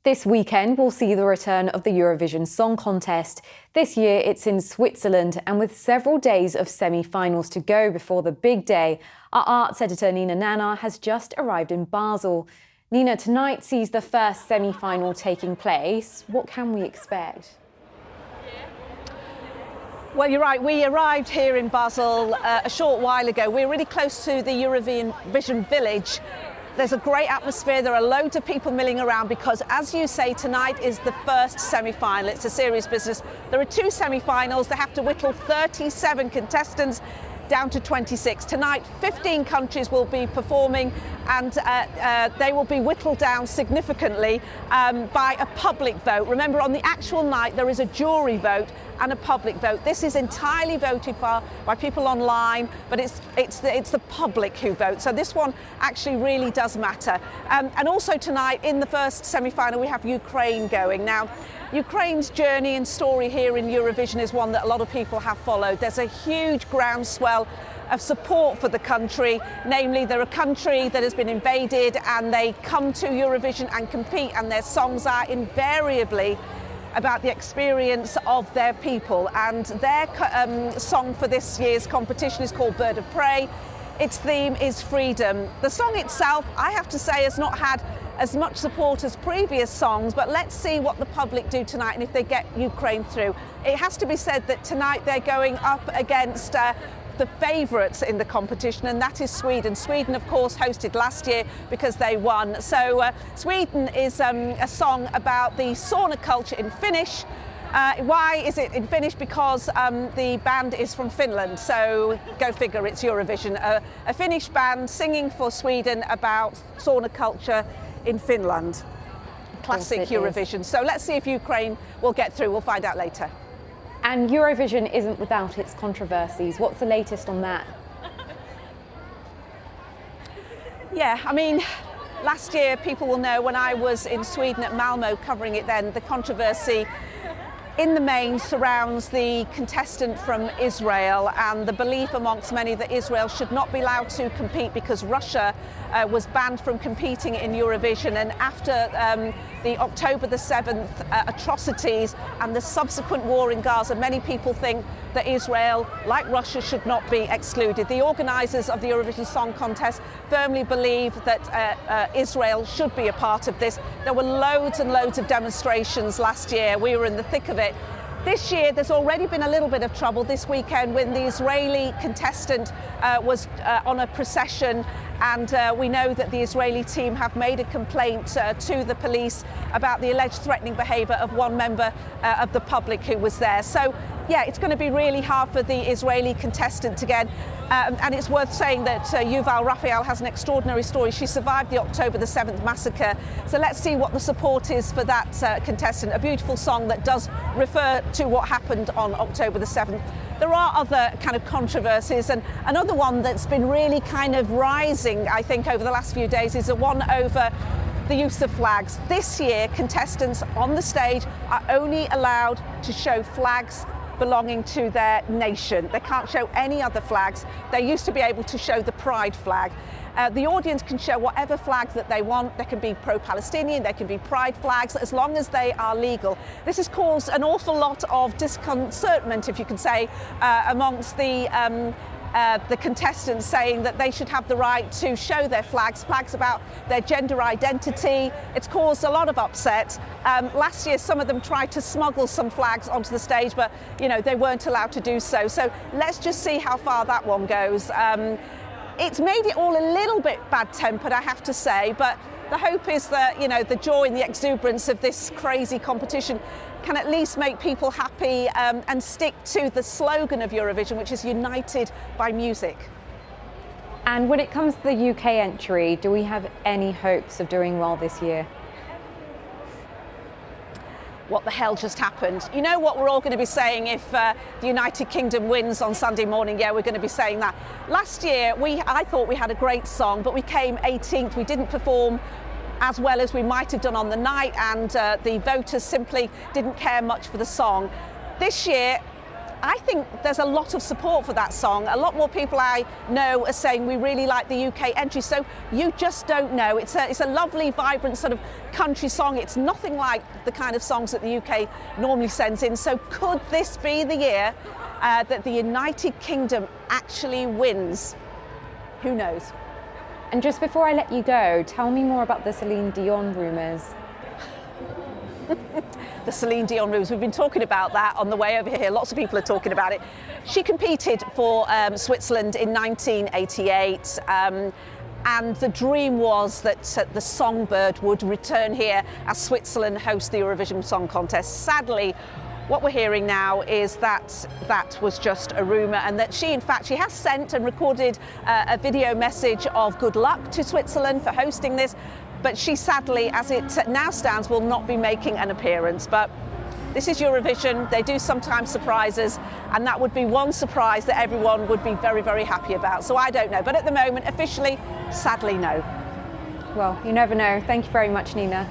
This weekend, we'll see the return of the Eurovision Song Contest. This year, it's in Switzerland, and with several days of semi-finals to go before the big day, our arts editor Nina Nannar has just arrived in Basel. Nina, tonight sees the first semi-final taking place. What can we expect? Well, you're right. We arrived here in Basel a short while ago. We're really close to the Eurovision village. There's a great atmosphere. There are loads of people milling around because, as you say, tonight is the first semi-final. It's a serious business. There are two semi-finals. They have to whittle 37 contestants down to 26. Tonight, 15 countries will be performing, and they will be whittled down significantly by a public vote. Remember, on the actual night, there is a jury vote and a public vote. This is entirely voted for by people online, but it's the public who vote. So this one actually really does matter. And also tonight, in the first semi-final, we have Ukraine going. Now, Ukraine's journey and story here in Eurovision is one that a lot of people have followed. There's a huge groundswell of support for the country, namely they're a country that has been invaded and they come to Eurovision and compete, and their songs are invariably about the experience of their people, and their song for this year's competition is called Bird of Prey. Its theme is freedom. The song itself, I have to say, has not had as much support as previous songs, but let's see what the public do tonight and if they get Ukraine through. It has to be said that tonight they're going up against the favourites in the competition, and that is Sweden. Sweden, of course, hosted last year because they won. So Sweden is a song about the sauna culture in Finnish. Why is it in Finnish? Because the band is from Finland, so go figure, it's Eurovision. A Finnish band singing for Sweden about sauna culture in Finland. Classic Eurovision. So let's see if Ukraine will get through. We'll find out later. And Eurovision isn't without its controversies. What's the latest on that? Yeah, I mean, last year people will know when I was in Sweden at Malmo covering it then, the controversy in the main surrounds the contestant from Israel and the belief amongst many that Israel should not be allowed to compete because Russia was banned from competing in Eurovision. And after the October the 7th atrocities and the subsequent war in Gaza, many people think that Israel, like Russia, should not be excluded. The organisers of the Eurovision Song Contest firmly believe that Israel should be a part of this. There were loads and loads of demonstrations last year. We were in the thick of it. This year, there's already been a little bit of trouble this weekend when the Israeli contestant was on a procession, and we know that the Israeli team have made a complaint to the police about the alleged threatening behaviour of one member of the public who was there. So, yeah, it's going to be really hard for the Israeli contestant again. And it's worth saying that Yuval Raphael has an extraordinary story. She survived the October the 7th massacre. So let's see what the support is for that contestant. A beautiful song that does refer to what happened on October the 7th. There are other kind of controversies, and another one that's been really kind of rising, I think, over the last few days is the one over the use of flags. This year, contestants on the stage are only allowed to show flags belonging to their nation. They can't show any other flags. They used to be able to show the pride flag. The audience can show whatever flag that they want. They can be pro-Palestinian, they can be pride flags, as long as they are legal. This has caused an awful lot of disconcertment, if you can say, amongst the contestants, saying that they should have the right to show their flags about their gender identity. It's caused a lot of upset. Last year, some of them tried to smuggle some flags onto the stage, but they weren't allowed to do so. So let's just see how far that one goes. It's made it all a little bit bad-tempered, I have to say, but the hope is that, the joy and the exuberance of this crazy competition can at least make people happy and stick to the slogan of Eurovision, which is united by music. And when it comes to the UK entry, do we have any hopes of doing well this year? What the hell just happened? You know what we're all going to be saying if the United Kingdom wins on Sunday morning? Yeah, we're going to be saying that. Last year, I thought we had a great song, but we came 18th. We didn't perform as well as we might have done on the night, and the voters simply didn't care much for the song. This year, I think there's a lot of support for that song. A lot more people I know are saying we really like the UK entry, so you just don't know. It's a lovely, vibrant sort of country song. It's nothing like the kind of songs that the UK normally sends in. So could this be the year that the United Kingdom actually wins? Who knows? And just before I let you go, tell me more about the Celine Dion rumours. The Celine Dion rumours. We've been talking about that on the way over here. Lots of people are talking about it. She competed for Switzerland in 1988. And the dream was that the songbird would return here as Switzerland hosts the Eurovision Song Contest. Sadly, what we're hearing now is that that was just a rumour, and that she has sent and recorded a video message of good luck to Switzerland for hosting this, but she sadly, as it now stands, will not be making an appearance. But this is Eurovision, they do sometimes surprise us, and that would be one surprise that everyone would be very, very happy about. So I don't know, but at the moment, officially, sadly, no. Well, you never know. Thank you very much, Nina.